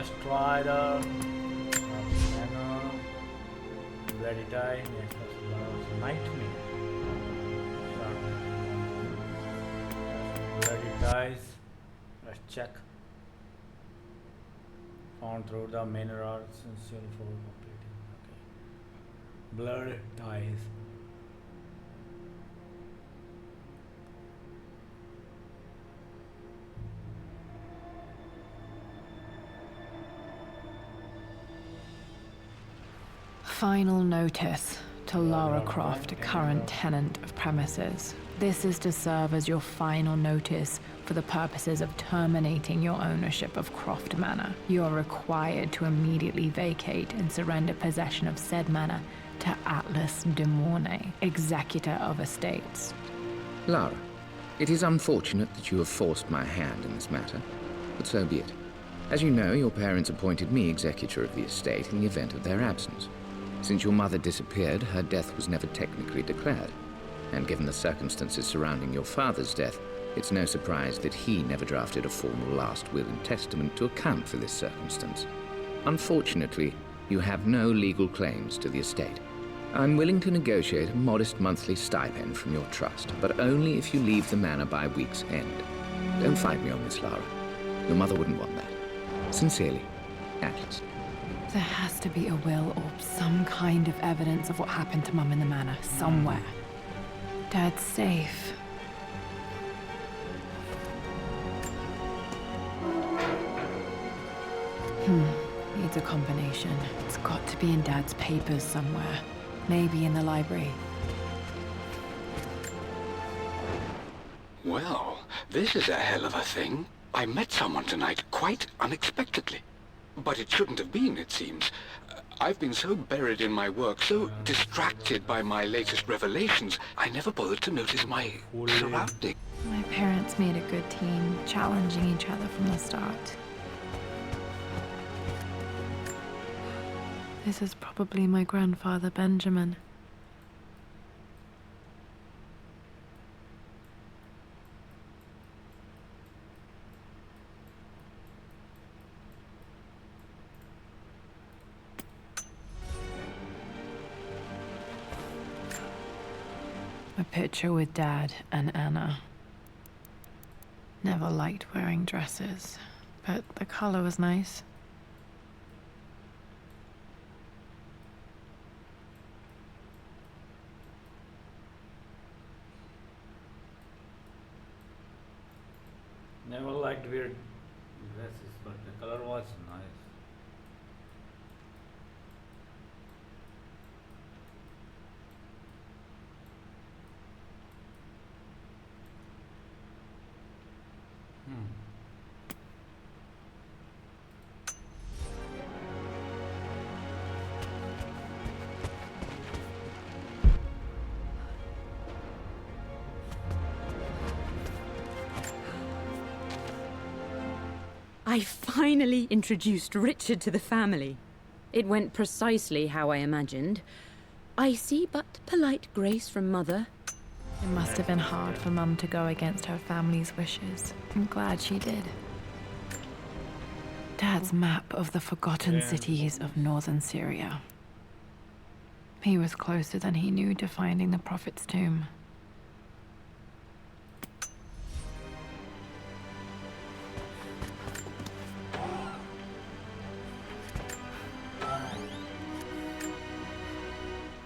let's try the manor. Ready die. Next was nightmare. Ready dies. Let's check. Found through the manor are essential for completing. Okay. Blood dies. Final notice to Lara Croft, current tenant of premises. This is to serve as your final notice for the purposes of terminating your ownership of Croft Manor. You are required to immediately vacate and surrender possession of said manor to Atlas de Mornay, executor of estates. Lara, it is unfortunate that you have forced my hand in this matter, but so be it. As you know, your parents appointed me executor of the estate in the event of their absence. Since your mother disappeared, her death was never technically declared. And given the circumstances surrounding your father's death, it's no surprise that he never drafted a formal last will and testament to account for this circumstance. Unfortunately, you have no legal claims to the estate. I'm willing to negotiate a modest monthly stipend from your trust, but only if you leave the manor by week's end. Don't fight me on this, Lara. Your mother wouldn't want that. Sincerely, Atlas. There has to be a will or some kind of evidence of what happened to Mum in the manor, somewhere. Dad's safe. Needs a combination. It's got to be in Dad's papers somewhere. Maybe in the library. Well, this is a hell of a thing. I met someone tonight quite unexpectedly. But it shouldn't have been, it seems. I've been so buried in my work, so distracted by my latest revelations, I never bothered to notice my surroundings. My parents made a good team, challenging each other from the start. This is probably my grandfather, Benjamin. A picture with Dad and Anna. Never liked wearing dresses, but the color was nice. Never liked weird dresses, but the color was nice. I finally introduced Richard to the family. It went precisely how I imagined. Icy but polite grace from Mother. It must have been hard for Mum to go against her family's wishes. I'm glad she did. Dad's map of the forgotten cities of northern Syria. He was closer than he knew to finding the Prophet's tomb.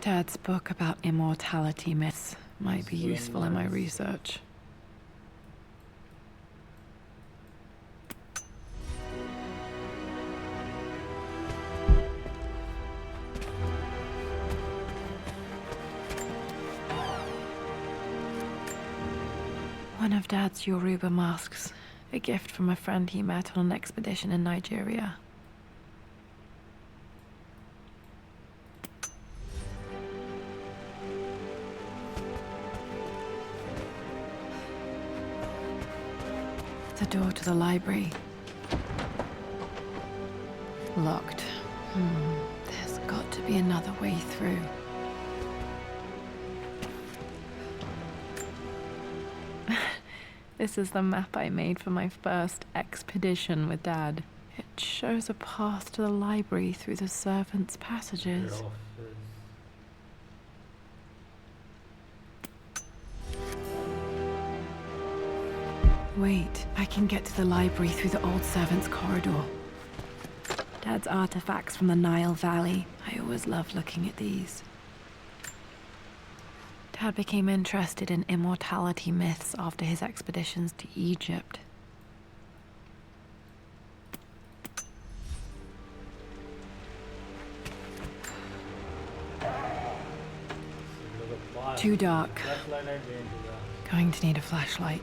Dad's book about immortality myths might be useful in my research. One of Dad's Yoruba masks, a gift from a friend he met on an expedition in Nigeria. The door to the library. Locked. There's got to be another way through. This is the map I made for my first expedition with Dad. It It shows a path to the library through the servants' passages. Office. Wait, I can get to the library through the old servants' corridor. Dad's artifacts from the Nile Valley. I always loved looking at these. Dad became interested in immortality myths after his expeditions to Egypt. Too dark. Flashlight I didn't do that. Going to need a flashlight.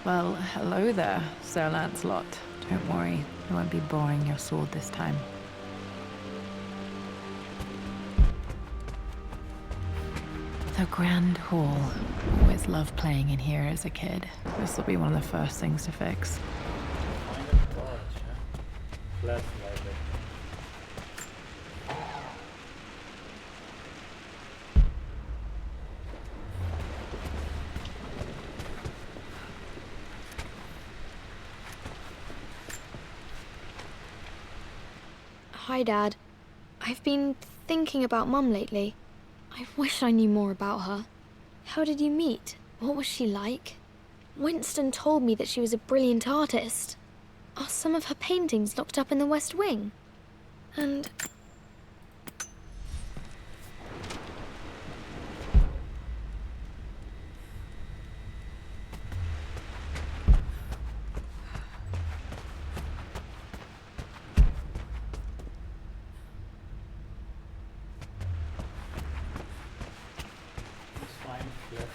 Well, hello there, Sir Lancelot. Don't worry, I won't be boring your sword this time. The Grand Hall. Always loved playing in here as a kid. This will be one of the first things to fix. Find a torch, huh? Flashlight. Hi, Dad. I've been thinking about Mum lately. I wish I knew more about her. How did you meet? What was she like? Winston told me that she was a brilliant artist. Are some of her paintings locked up in the West Wing? And... Let's find flashlight.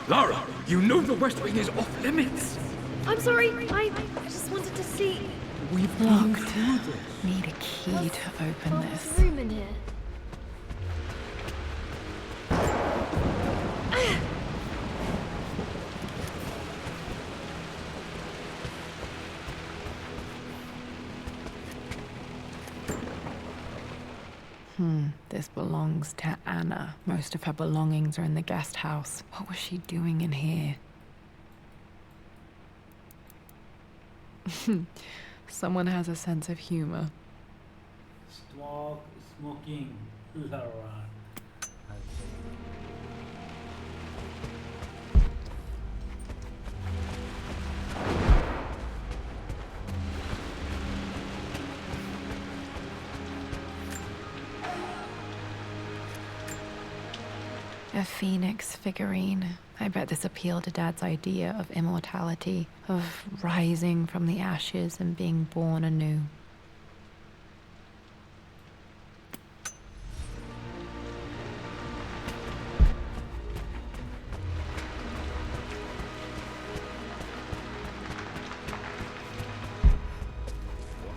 Lara, you know the West Wing is off limits. I'm sorry, I just wanted to see... We've Locked. Need a key to open There's this. room in here. This belongs to Anna. Most of her belongings are in the guest house. What was she doing in here? Someone has a sense of humor. Smoking. Lara. A phoenix figurine. I bet this appealed to Dad's idea of immortality, of rising from the ashes and being born anew.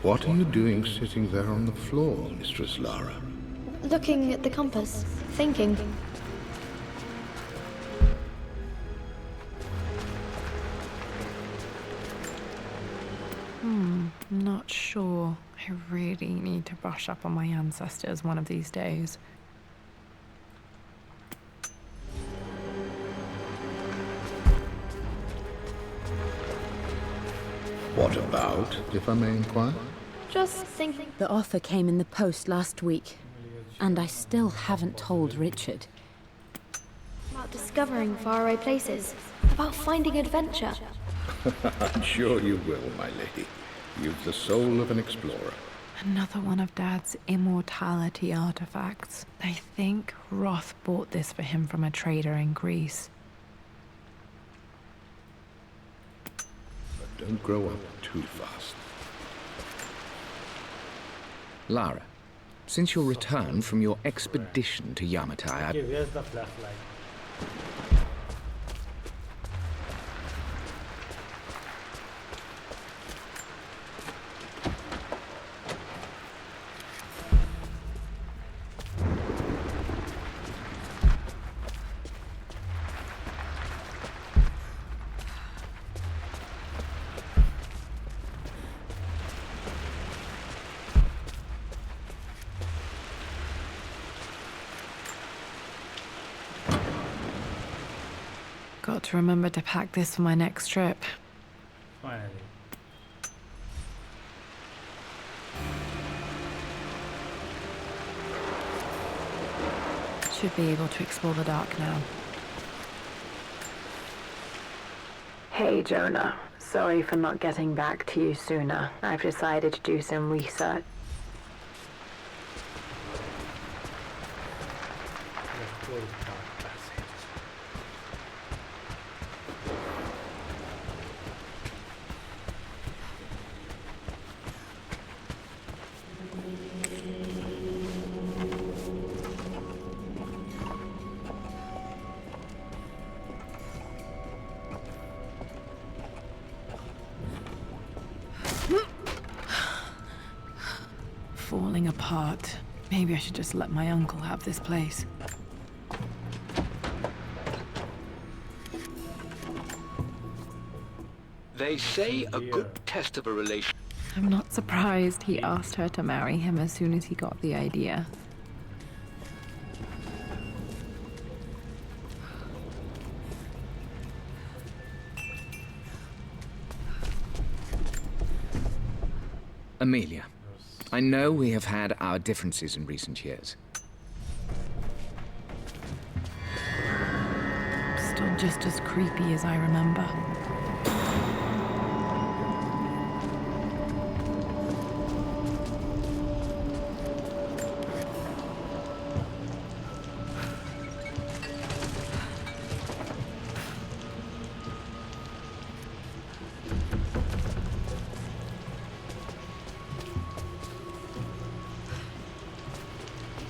What are you doing sitting there on the floor, Mistress Lara? Looking at the compass, thinking. Not sure. I really need to brush up on my ancestors one of these days. What about, if I may inquire? Just thinking. The offer came in the post last week, and I still haven't told Richard. About discovering faraway places. About finding adventure. I'm sure you will, my lady. You've the soul of an explorer. Another one of Dad's immortality artifacts. I think Roth bought this for him from a trader in Greece. But don't grow up too fast. Lara, since your return from your expedition to Yamatai, Okay, where's the flashlight? Got to remember to pack this for my next trip. Finally. Should be able to explore the dark now. Hey, Jonah. Sorry for not getting back to you sooner. I've decided to do some research. Let's go to the dark passage. Falling apart. Maybe I should just let my uncle have this place. They say a good test of a relation. I'm not surprised he asked her to marry him as soon as he got the idea. Amelia, I know we have had our differences in recent years. Still just as creepy as I remember.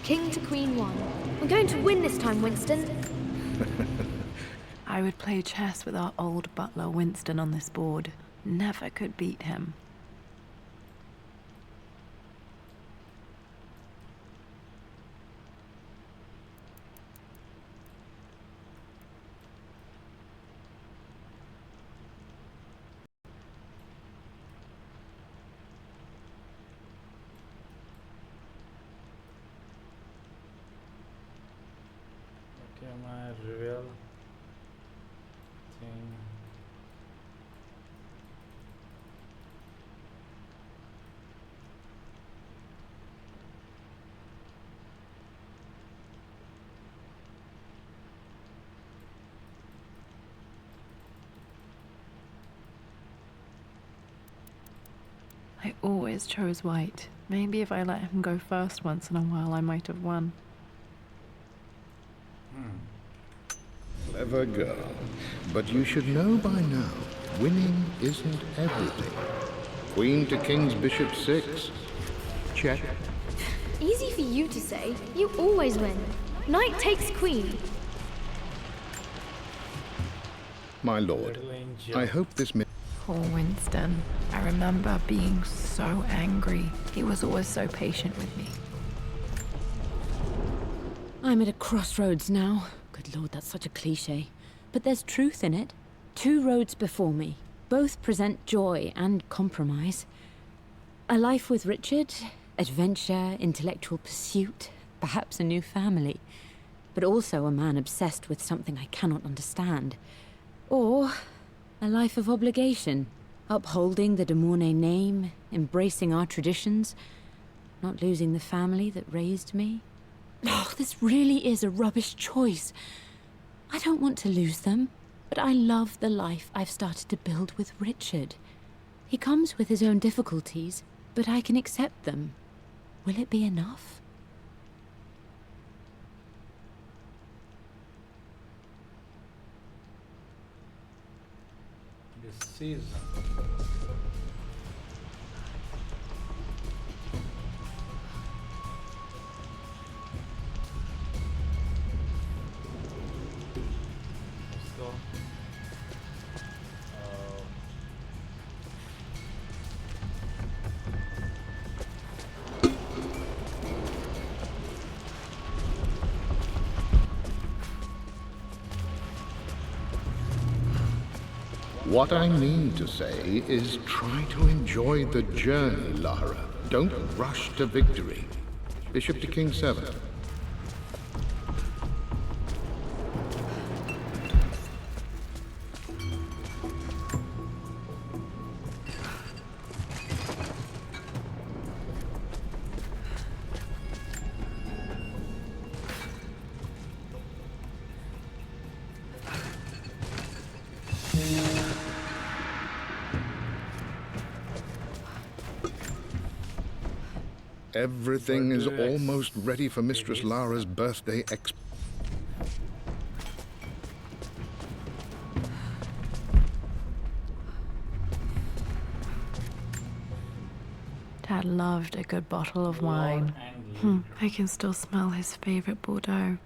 King to Queen 1. We're going to win this time, Winston. I would play chess with our old butler Winston on this board. Never could beat him. Okay, my reveal thing. I always chose white. Maybe if I let him go first once in a while, I might have won. Clever girl. But you should know by now, winning isn't everything. Queen to King's Bishop 6. Check. Easy for you to say. You always win. Knight takes queen. My lord, Little angel. I hope this may... Poor Winston. I remember being so angry. He was always so patient with me. I'm at a crossroads now. Good lord, that's such a cliché. But there's truth in it. Two roads before me. Both present joy and compromise. A life with Richard, adventure, intellectual pursuit, perhaps a new family. But also a man obsessed with something I cannot understand. Or a life of obligation, upholding the de Mornay name, embracing our traditions, not losing the family that raised me. Oh, this really is a rubbish choice. I don't want to lose them, but I love the life I've started to build with Richard. He comes with his own difficulties, but I can accept them. Will it be enough? This season. So, What I mean to say is try to enjoy the journey, Lara. Don't rush to victory. Bishop to King 7. Everything is Birthday ex- almost ready for Mistress is- Lara's birthday Dad loved a good bottle of wine. I can still smell his favorite Bordeaux.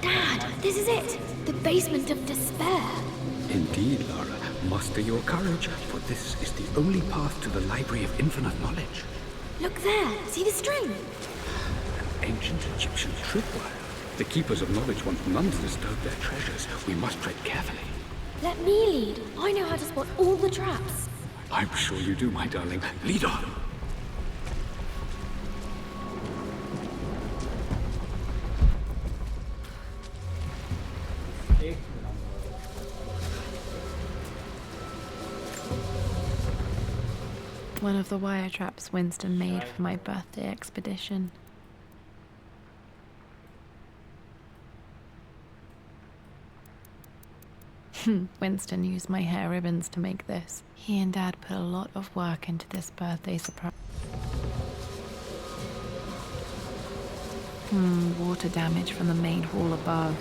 Dad, this is it! The basement of despair. Indeed, Lara. Muster your courage, for this is the only path to the Library of Infinite Knowledge. Look there, see the string? An ancient Egyptian tripwire. The Keepers of Knowledge want none to disturb their treasures. We must tread carefully. Let me lead. I know how to spot all the traps. I'm sure you do, my darling. Lead on. Take One of the wire traps Winston made for my birthday expedition. Winston used my hair ribbons to make this. He and Dad put a lot of work into this birthday surprise. Water damage from the main hall above.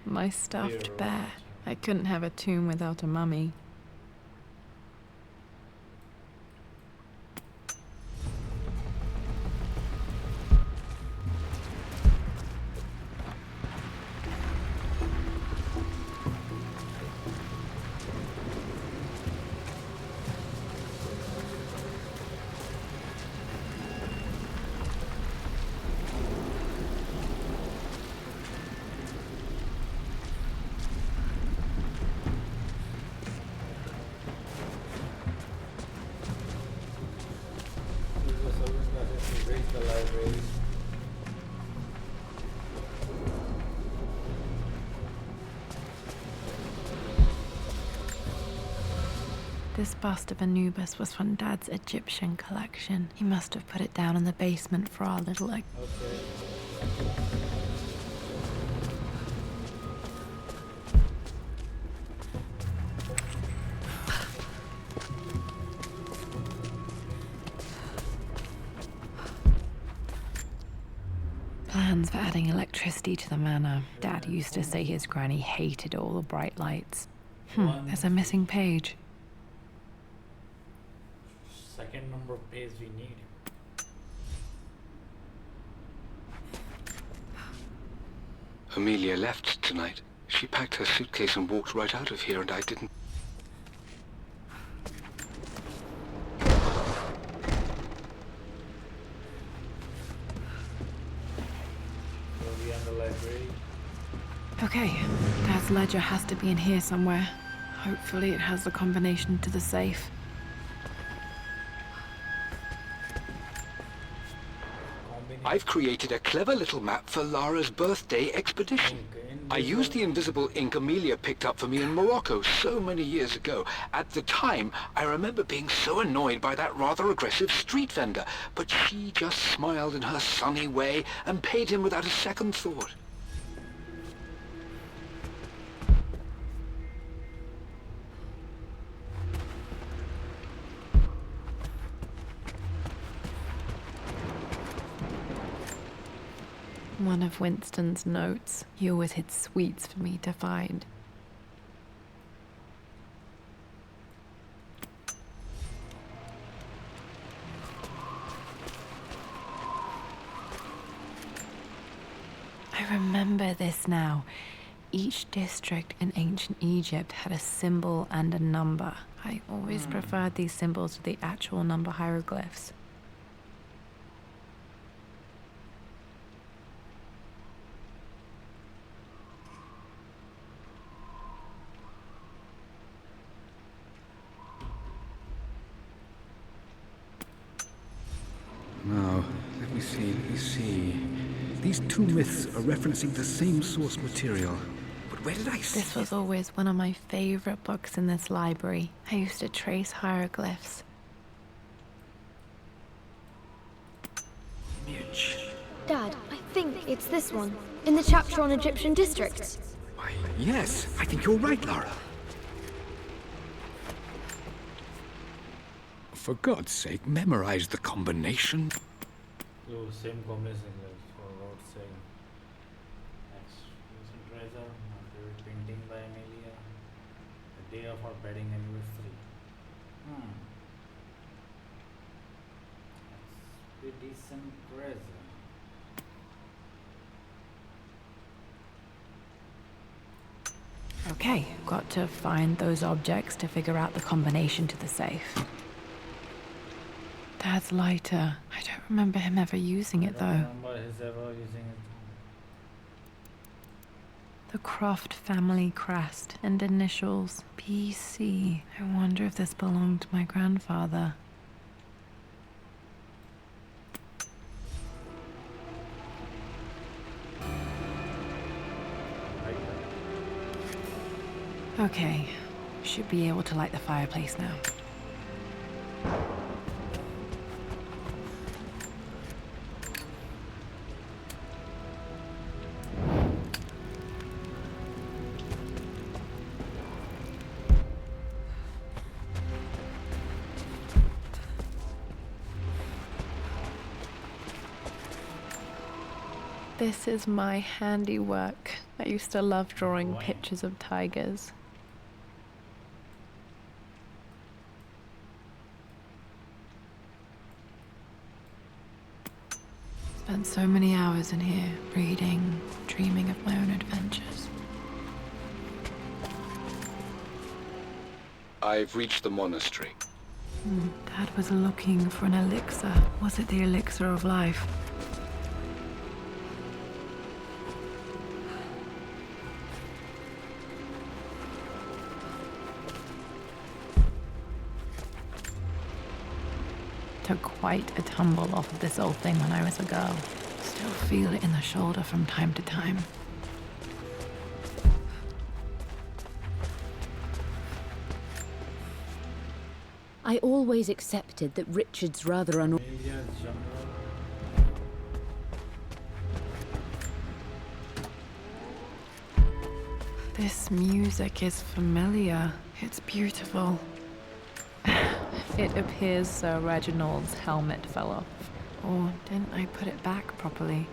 My stuffed bear. I couldn't have a tomb without a mummy. the library. This bust of Anubis was from Dad's Egyptian collection. He must have put it down in the basement for our little... Okay. Plans for adding electricity to the manor. Dad used to say his granny hated all the bright lights. There's a missing page. Second number of page we need. Amelia left tonight. She packed her suitcase and walked right out of here, and I didn't... Will be in the library. Okay, Dad's ledger has to be in here somewhere. Hopefully it has the combination to the safe. I've created a clever little map for Lara's birthday expedition. I used the invisible ink Amelia picked up for me in Morocco so many years ago. At the time, I remember being so annoyed by that rather aggressive street vendor, but she just smiled in her sunny way and paid him without a second thought. One of Winston's notes. He always hid sweets for me to find. I remember this now. Each district in ancient Egypt had a symbol and a number. I always preferred these symbols to the actual number hieroglyphs. me see. These two myths are referencing the same source material. But where did I see This was always one of my favorite books in this library. I used to trace hieroglyphs. Mitch. Dad, I think it's this one, in the chapter on Egyptian districts. Why, yes, I think you're right, Lara. For God's sake, memorize the combination. So same combination for road saying. Next, recent treasure, my favorite painting by Amelia. The day of our wedding anniversary. That's a decent treasure. Okay, got to find those objects to figure out the combination to the safe. Dad's lighter. I don't remember him ever using it, I though. don't remember his ever using it. The Croft family crest and initials BC. I wonder if this belonged to my grandfather. Okay, should be able to light the fireplace now. This is my handiwork. I used to love drawing pictures of tigers. Spent so many hours in here, reading, dreaming of my own adventures. I've reached the monastery. Dad was looking for an elixir. Was it the elixir of life? Took quite a tumble off of this old thing when I was a girl. Still feel it in the shoulder from time to time. I always accepted that Richard's rather Amelia genre. This music is familiar. It's beautiful. It appears Sir Reginald's helmet fell off. Or didn't I put it back properly?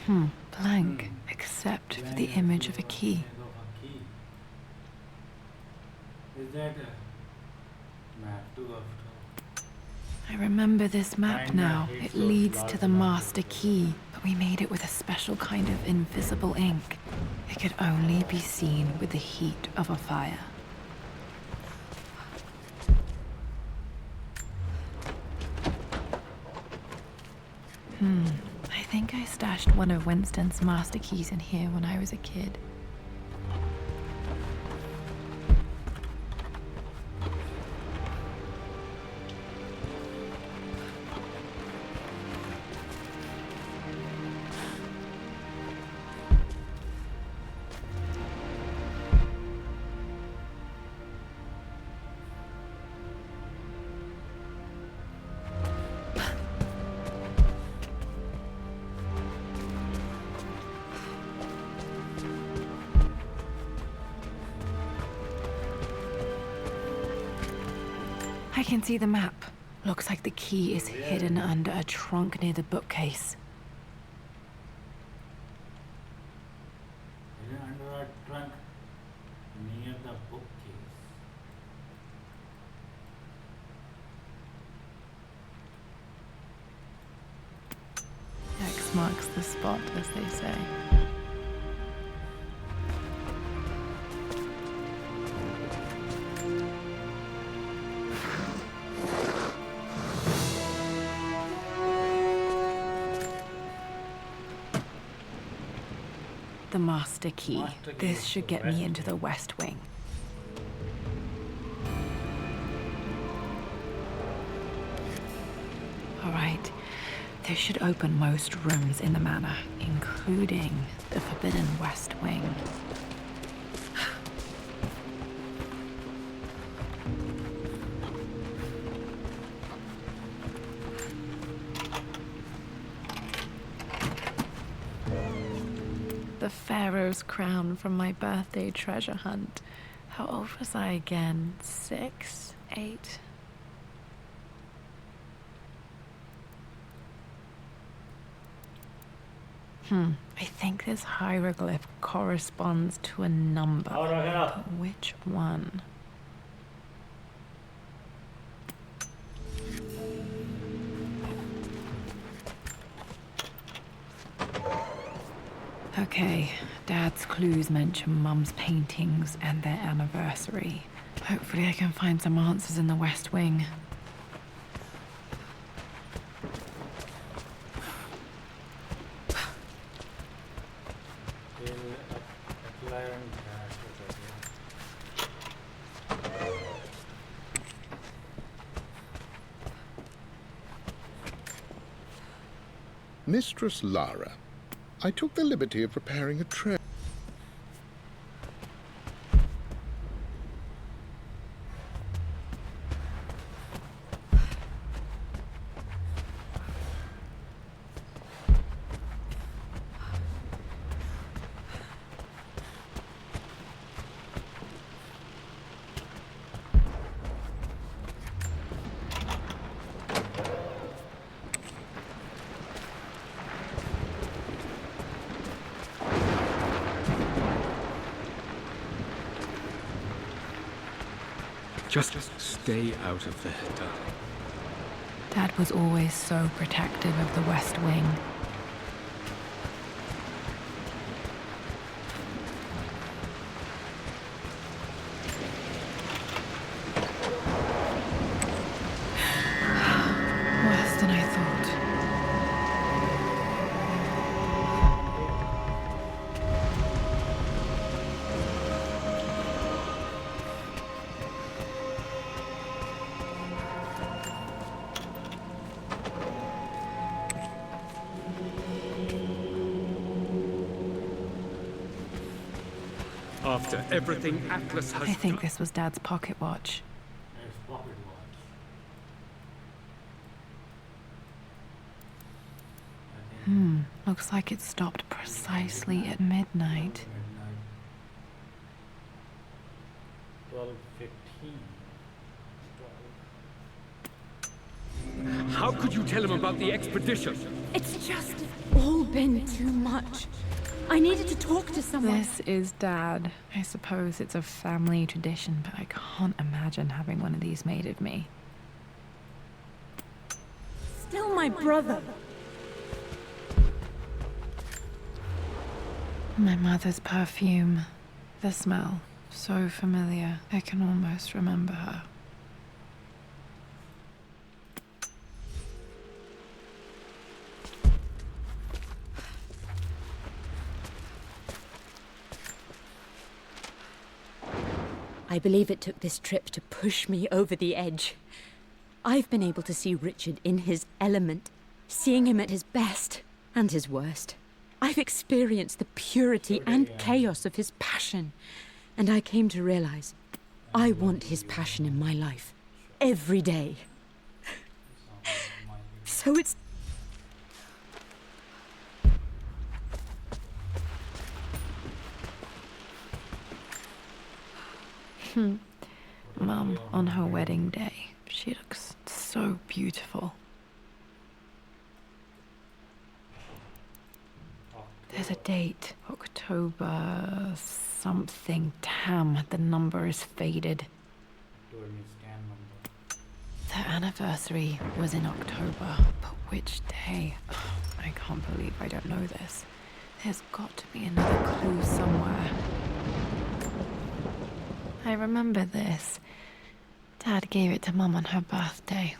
Blank, except for the image of a key. Is that a map too after? I remember this map now. It leads to the master key, but we made it with a special kind of invisible ink. It could only be seen with the heat of a fire. I think I stashed one of Winston's master keys in here when I was a kid. I can see the map. Looks like the key is hidden under a trunk near the bookcase. Under a trunk near the bookcase. X marks the spot, as they say. The master key. This should get me into the West Wing. All right. This should open most rooms in the manor, including the forbidden West Wing. The Pharaoh's crown from my birthday treasure hunt. How old was I again? 6? 8? I think this hieroglyph corresponds to a number. But which one? Okay, Dad's clues mention Mum's paintings and their anniversary. Hopefully I can find some answers in the West Wing. Mistress Lara, I took the liberty of preparing a tray. Just stay out of there, darling. Dad was always so protective of the West Wing. Worse than I thought. After everything Atlas has I think done. this was Dad's pocket watch. It's pocket watch. I think Looks like it stopped precisely at midnight. 12:15. How could you tell him about the expedition? It's just all been too much. I needed to talk to someone. This is Dad. I suppose it's a family tradition, but I can't imagine having one of these made of me. Still my brother. My mother's perfume. The smell. So familiar. I can almost remember her. I believe it took this trip to push me over the edge. I've been able to see Richard in his element, seeing him at his best and his worst. I've experienced the purity and chaos of his passion, and I came to realize I want his passion in my life every day. So it's... Mum, on her wedding day, she looks so beautiful. There's a date, October something. Damn, the number is faded. The anniversary was in October, but which day? Oh, I can't believe I don't know this. There's got to be another clue somewhere. I remember this. Dad gave it to Mum on her birthday.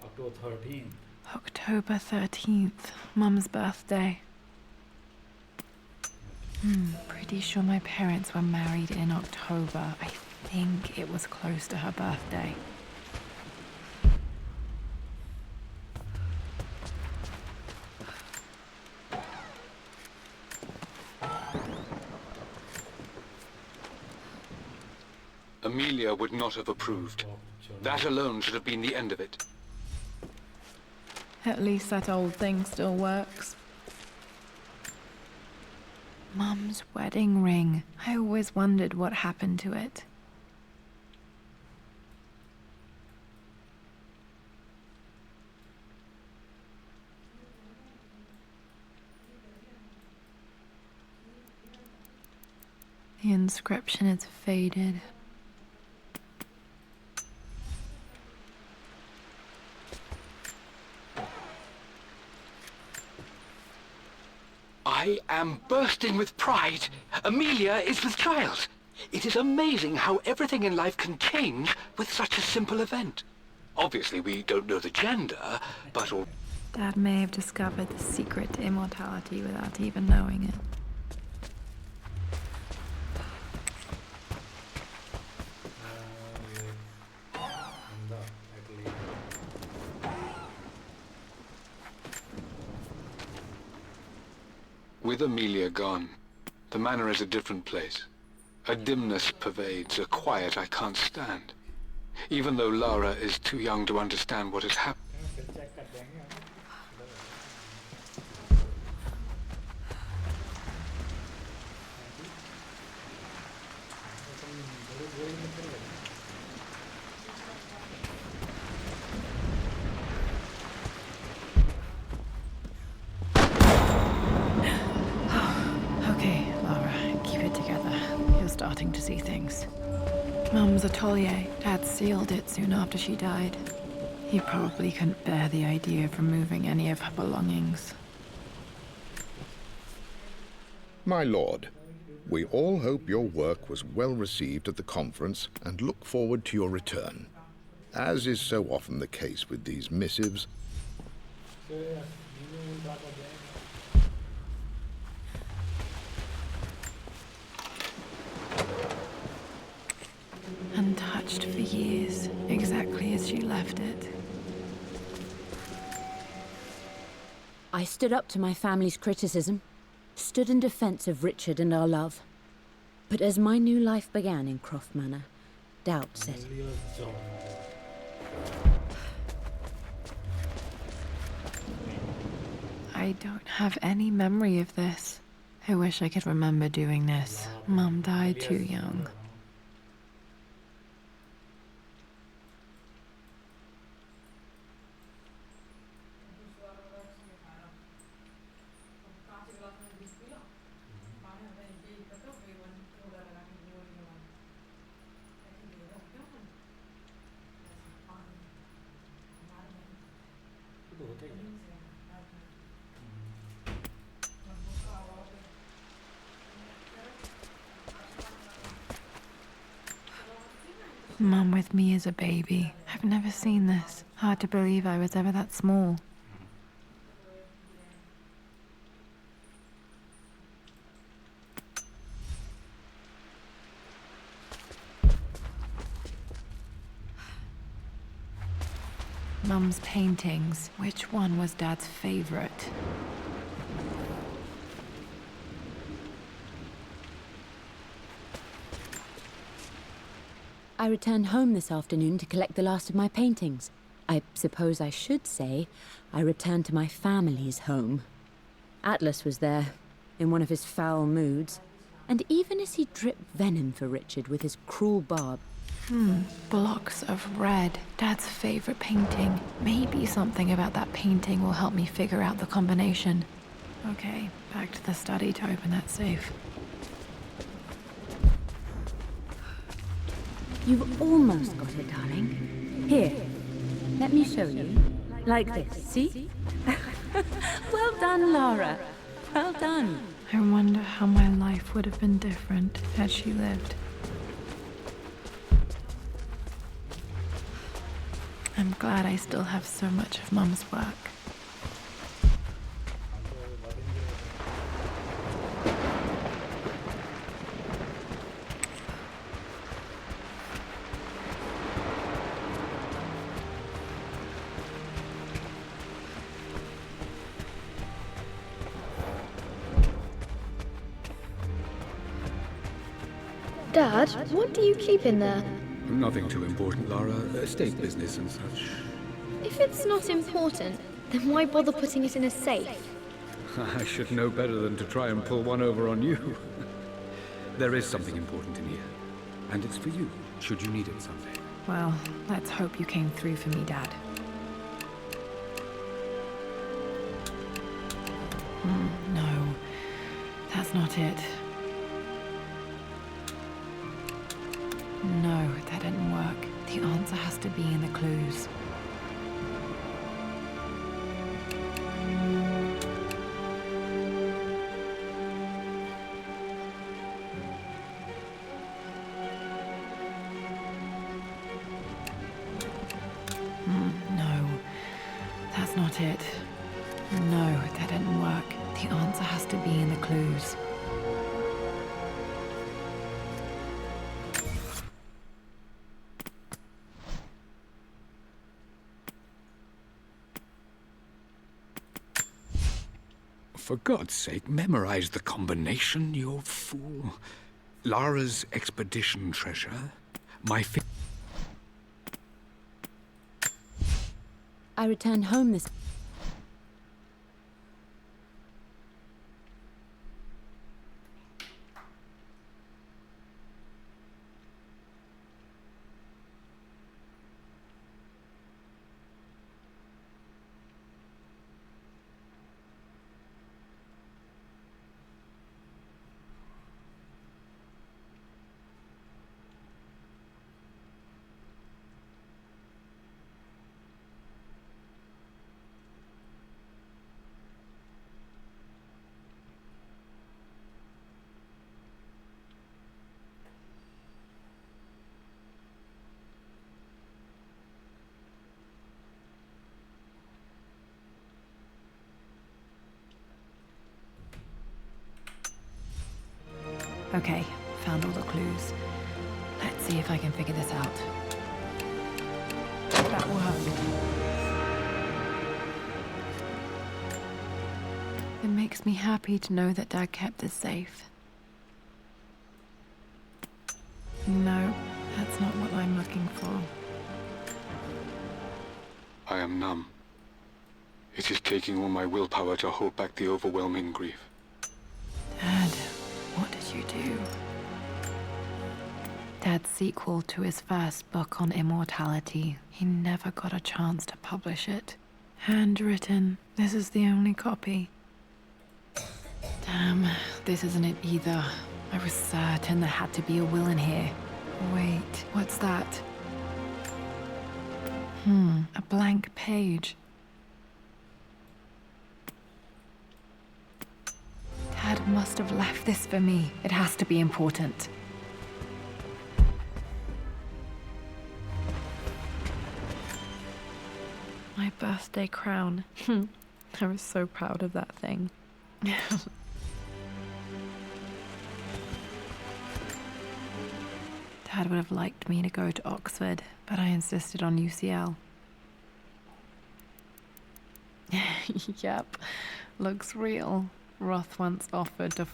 October 13th. October 13th, Mum's birthday. Pretty sure my parents were married in October. I think it was close to her birthday. Amelia would not have approved. That alone should have been the end of it. At least that old thing still works. Mum's wedding ring. I always wondered what happened to it. The inscription is faded. I am bursting with pride. Amelia is with child. It is amazing how everything in life can change with such a simple event. Obviously, we don't know the gender, but... Dad may have discovered the secret to immortality without even knowing it. With Amelia gone, the manor is a different place. A dimness pervades, a quiet I can't stand. Even though Lara is too young to understand what has happened. Okay, Lara, keep it together. You're starting to see things. Mum's atelier. Dad sealed it soon after she died. He probably couldn't bear the idea of removing any of her belongings. My lord, we all hope your work was well received at the conference and look forward to your return. As is so often the case with these missives, Untouched for years, exactly as she left it. I stood up to my family's criticism, stood in defense of Richard and our love. But as my new life began in Croft Manor, doubt set in. I don't have any memory of this. I wish I could remember doing this. Mum died too young. Mum with me as a baby. I've never seen this. Hard to believe I was ever that small. Mum's paintings. Which one was Dad's favorite? I returned home this afternoon to collect the last of my paintings. I suppose I should say I returned to my family's home. Atlas was there, in one of his foul moods, and even as he dripped venom for Richard with his cruel barb. Blocks of red. Dad's favorite painting. Maybe something about that painting will help me figure out the combination. Okay, back to the study to open that safe. You've almost got it, darling. Here, let me show you. Like this, see? Well done, Lara. Well done. I wonder how my life would have been different had she lived. I'm glad I still have so much of Mum's work. Dad, what do you keep in there? Nothing too important, Lara. Estate business and such. If it's not important, then why bother putting it in a safe? I should know better than to try and pull one over on you. There is something important in here. And it's for you, should you need it someday. Well, let's hope you came through for me, Dad. No, that's not it. No, that didn't work. The answer has to be in the clues. No, that's not it. No, that didn't work. The answer has to be in the clues. For God's sake, memorize the combination, you fool. Lara's expedition treasure, my I returned home this... Okay, found all the clues. Let's see if I can figure this out. That worked. It makes me happy to know that Dad kept this safe. No, that's not what I'm looking for. I am numb. It is taking all my willpower to hold back the overwhelming grief. Dad, what did you do? Dad's sequel to his first book on immortality. He never got a chance to publish it. Handwritten. This is the only copy. Damn, this isn't it either. I was certain there had to be a will in here. Wait, what's that? A blank page. Dad must have left this for me. It has to be important. birthday crown. I was so proud of that thing. Dad would have liked me to go to Oxford, but I insisted on UCL. Yep, looks real. Roth once offered to...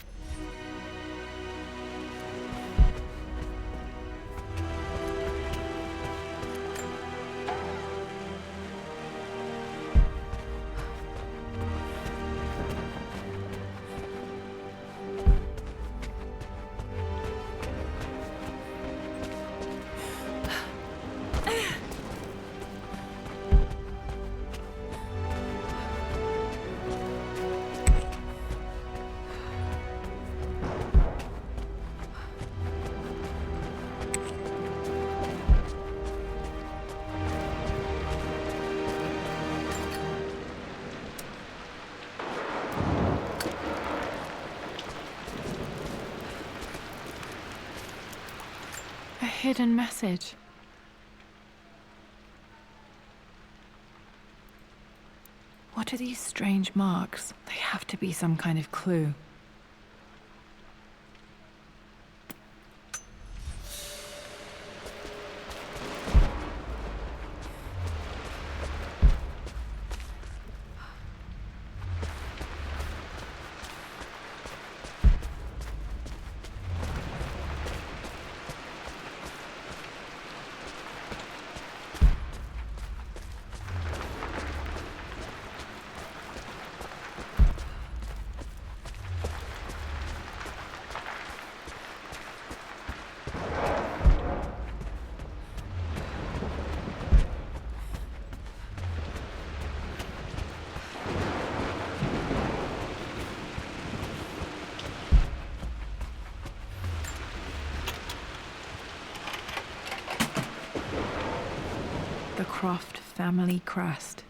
A hidden message. What are these strange marks? They have to be some kind of clue. The Croft family crest.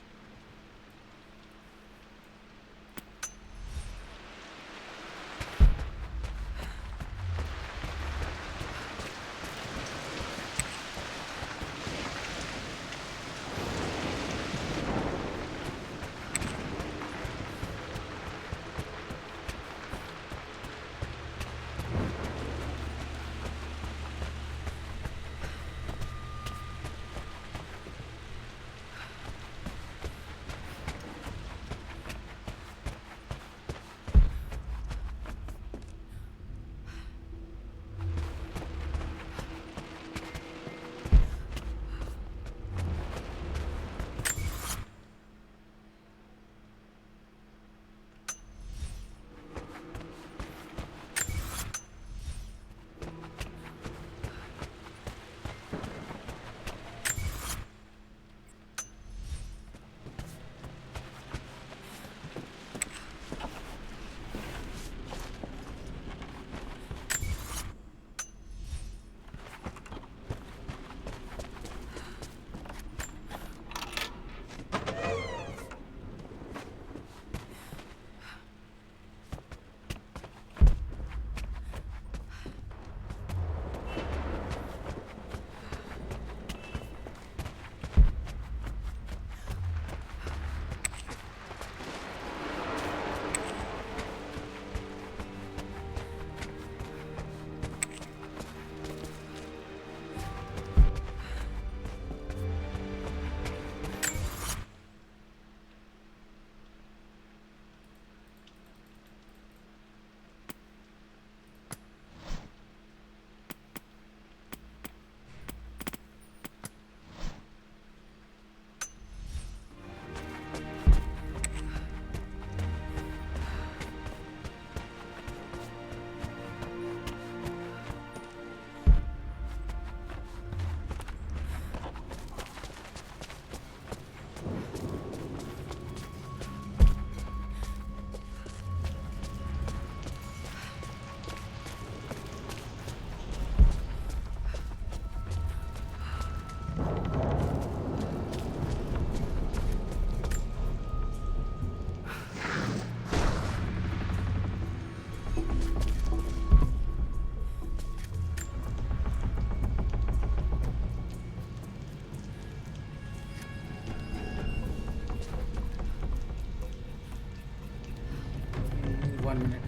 1 minute.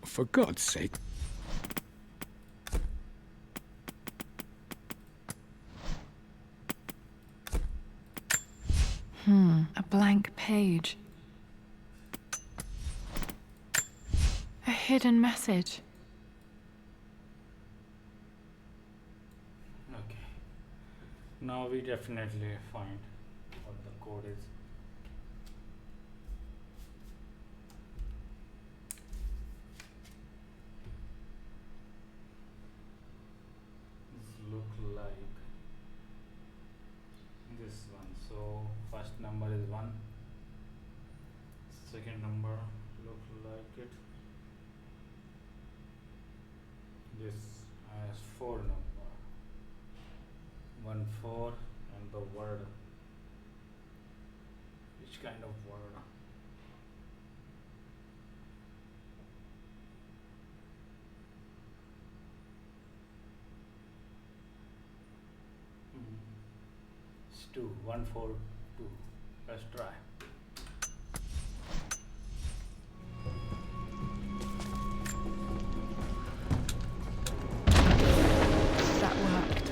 For God's sake. A blank page. A hidden message. Okay. Now we definitely find what the code is. Look like this one. So first number is 1, second number look like it. This has 4 number, 1 4, and the word. Which kind of word? Two, 1 4 2. Let's try. That worked.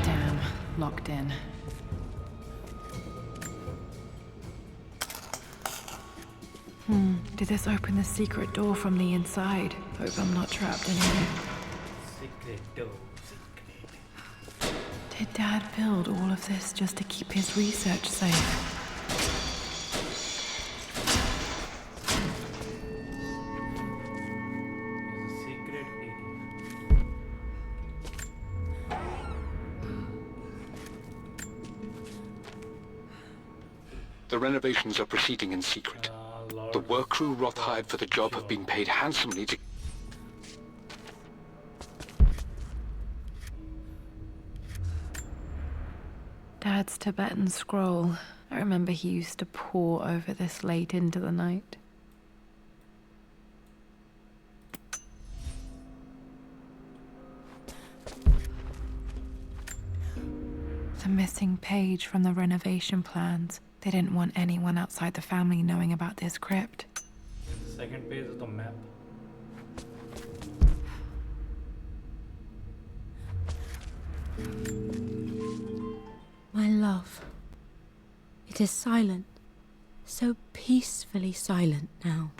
Damn, locked in. Did this open the secret door from the inside? Hope I'm not trapped in here. Secret door, secret. Did Dad build all of this just to keep his research safe? There's a secret ATM. The renovations are proceeding in secret. The work crew Roth hired for the job have been paid handsomely to... Dad's Tibetan scroll. I remember he used to pore over this late into the night. The missing page from the renovation plans. They didn't want anyone outside the family knowing about this crypt. The second page is the map. My love. It is silent. So peacefully silent now.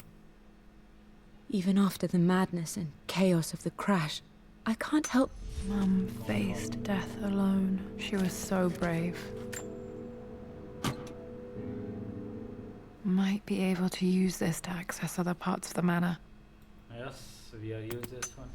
Even after the madness and chaos of the crash, I can't help... Mum faced death alone. She was so brave. Might be able to use this to access other parts of the manor. Yes, we are use this one.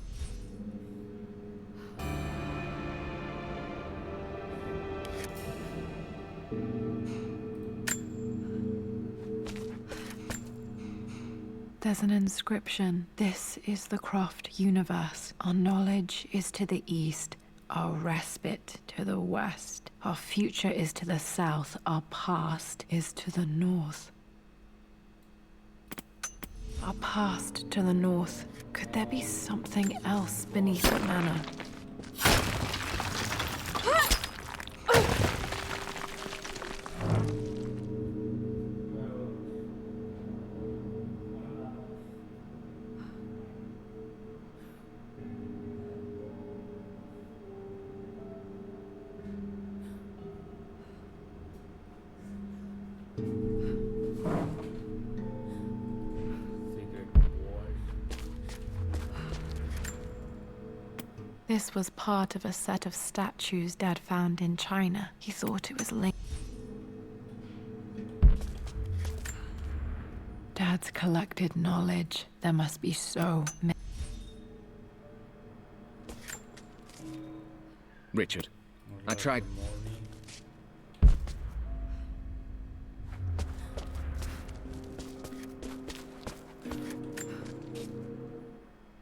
There's an inscription. This is the Croft universe. Our knowledge is to the east, our respite to the west. Our future is to the south, our past is to the north. Our past to the north. Could there be something else beneath the manor? Secret vault. This was part of a set of statues Dad found in China. He thought it was linked. Dad's collected knowledge. There must be so many. Richard, I tried.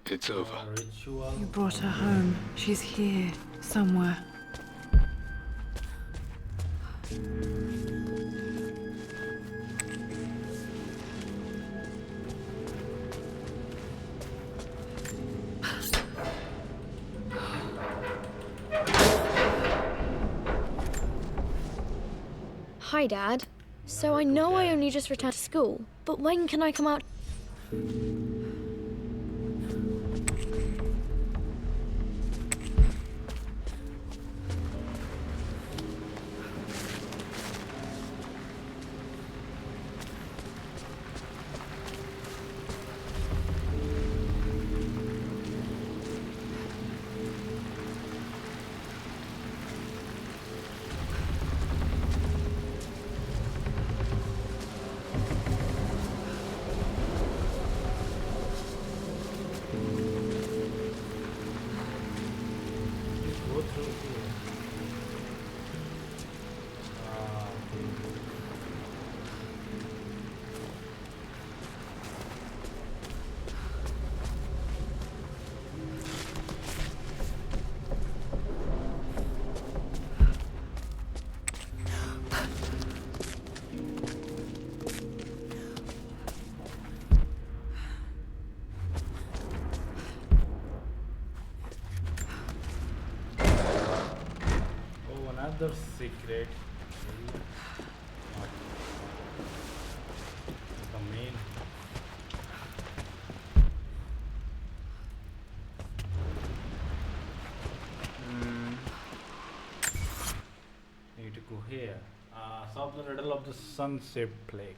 It's over. Ritual. You brought her home. She's here, somewhere. Hi, Dad. So I know I only just returned to school, but when can I come out? Go through here. Oh, another secret. The main. Need to go here. Solve the riddle of the sun-shaped plague.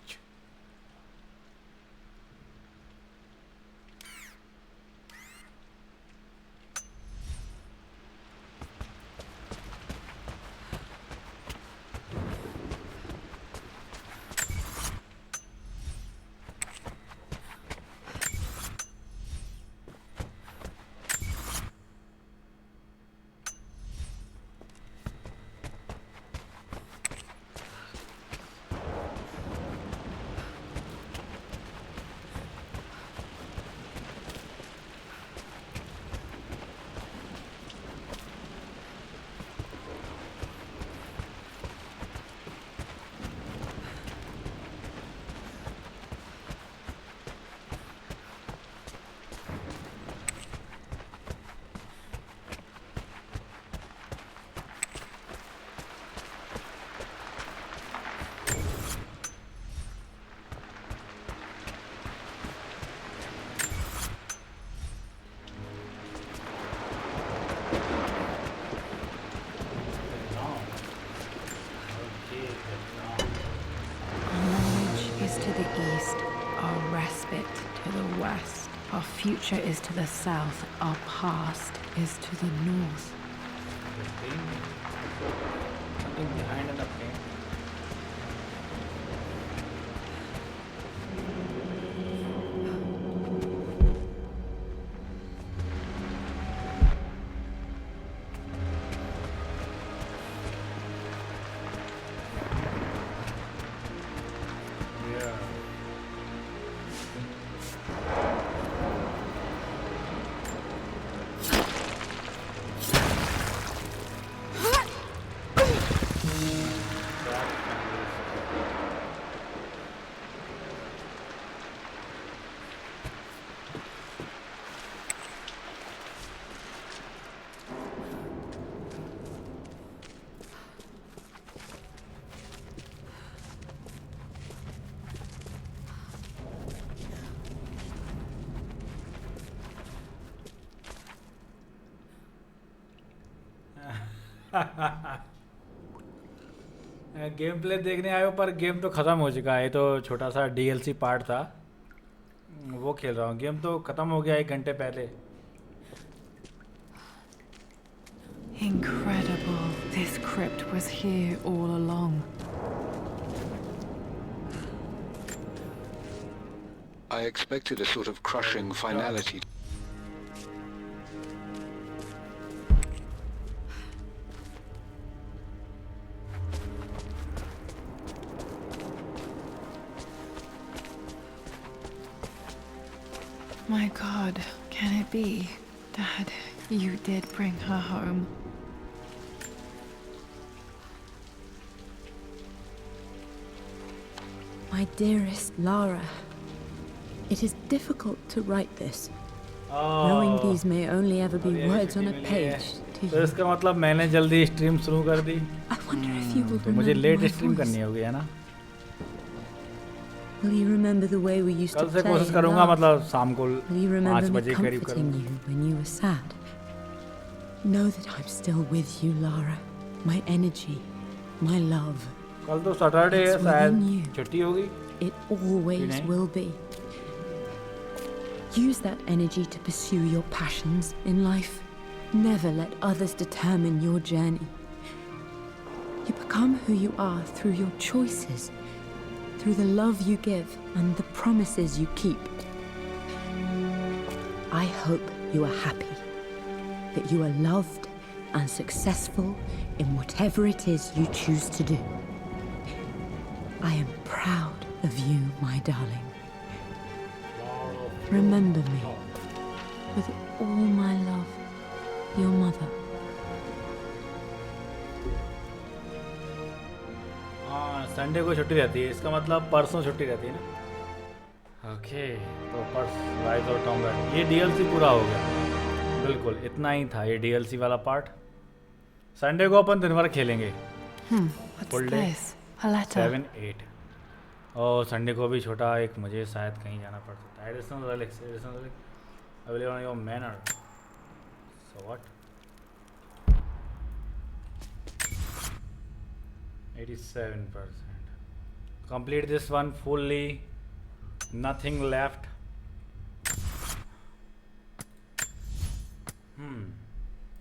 Our future is to the south, our past is to the north. Something behind the plane. Game play देखने आए हो पर game तो ख़त्म हो चुका है। ये तो छोटा सा DLC पार्ट था, वो खेल रहा हूँ। गेम तो ख़त्म हो गया 1 घंटे पहले। Incredible. This crypt was here all along. I expected a sort of crushing finality. My God, can it be? Dad, you did bring her home. My dearest Lara, it is difficult to write this, knowing these may only ever be words on a page to तो you. इसका मतलब मैंने जल्दी stream शुरू कर दी. I wonder if you will तो मुझे remember let my stream voice. करनी होगी है ना. Will you remember the way we used to कल से play कोशिश and करूंगा laugh? मतलब शाम को Will you 5 remember me बजे करीब comforting करूँ. you when you were sad? Know that I'm still with you, Lara. My energy, my love. कल तो सैटरडे है It's शायद within you. छुट्टी होगी. It always Vinay? will be. Use that energy to pursue your passions in life. Never let others determine your journey. You become who you are through your choices, through the love you give and the promises you keep. I hope you are happy, that you are loved and successful in whatever it is you choose to do. I am proud of you, my darling. Remember me with all my love, your mother. हाँ Sunday को छुट्टी रहती है. इसका मतलब परसों छुट्टी रहती है ना. ओके तो राइज और टॉम राइड ये डीएलसी पूरा हो गया. बिल्कुल इतना ही था ये डीएलसी वाला पार्ट. संडे को अपन दिन भर खेलेंगे. What's Full day. this? A letter. 7-8 और संडे को भी छोटा एक मुझे शायद कहीं जाना पड़ सकता है. Additional relics available on your manner. So what 87%. Complete this one fully. Nothing left.